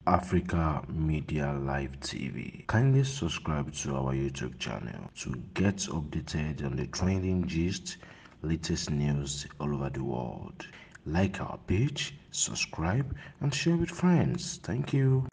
Africa Media Live TV. Kindly subscribe to our YouTube channel to get updated on the trending gist, latest news all over the world. Like our page, subscribe, and share with friends. Thank you.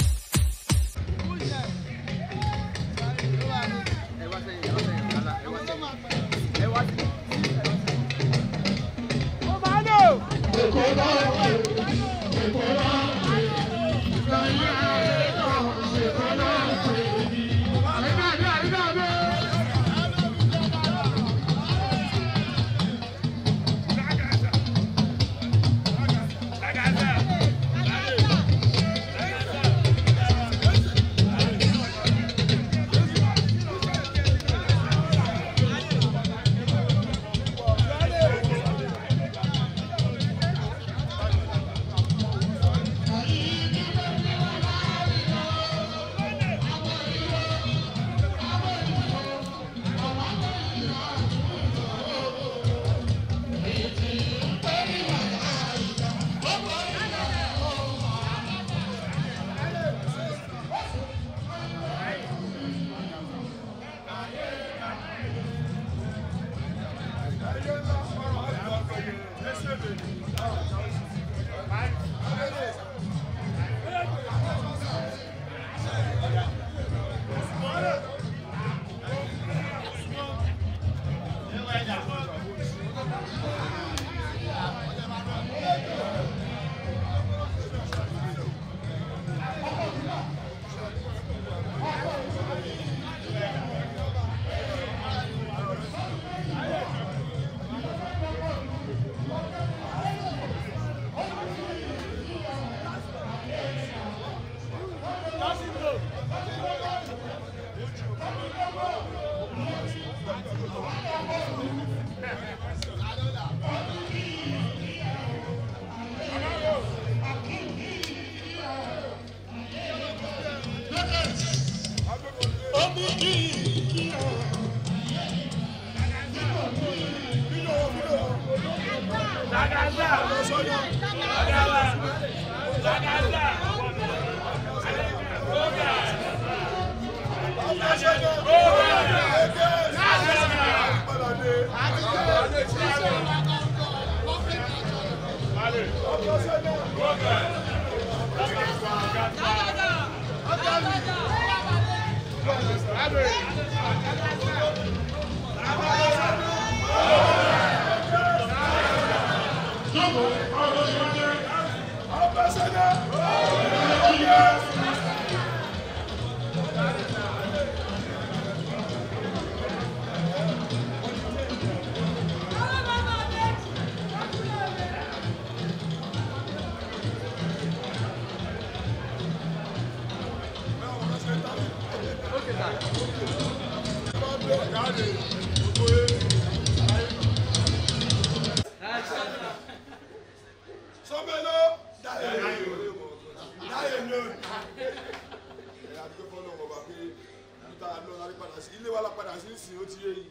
ilé wa la padà sí ìsìn ó ti yé yìí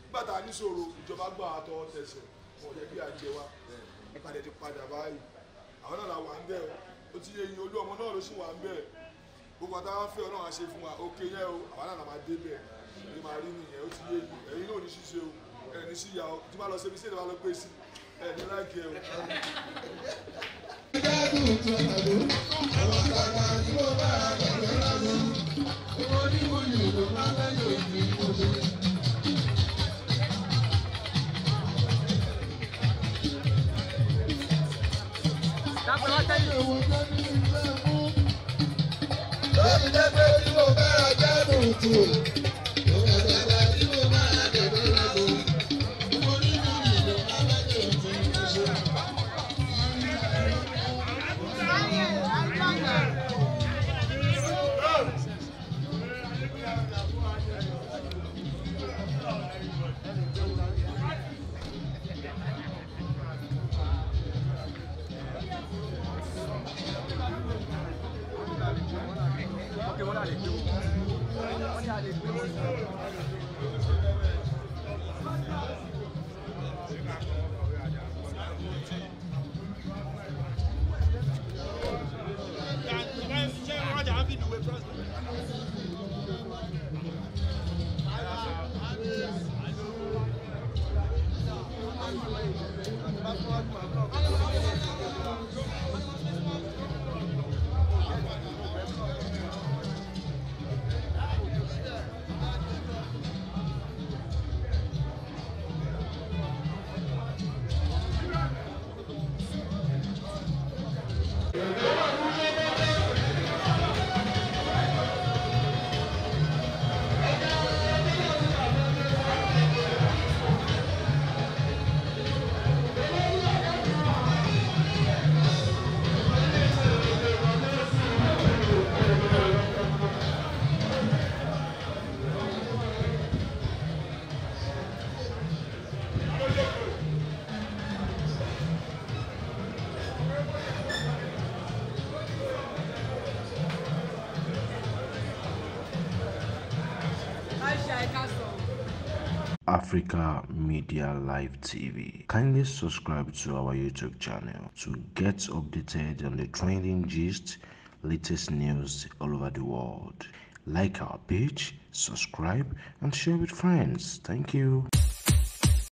nígbà tá a ní sọ̀rọ̀ ìjọba gbọ́ àtọwọ́ tẹsẹ̀ wọn ò yẹ kí a jẹ wa ìpàdé ti padà báyìí àwọn náà la wà ń bẹ̀ ó ti yé yìí olú ọmọ náà ló sì wà ń bẹ̀ gbogbo àtàwọn fẹ́ ọlọ́run àṣẹ fún wa òkè yẹn o àwọn náà la máa dé bẹ̀ èyí máa rí nìyẹn ó ti yé yìí ẹ̀yin náà ò ní ṣíṣe o ẹ̀ ní síyà o tí máa lọ ṣe ìdíwà lọ pé sí ẹ̀ ní láìkí ẹ o. Africa Media Live TV. Kindly subscribe to our YouTube channel to get updated on the trending gist, latest news all over the world. Like our page, subscribe, and share with friends. Thank you.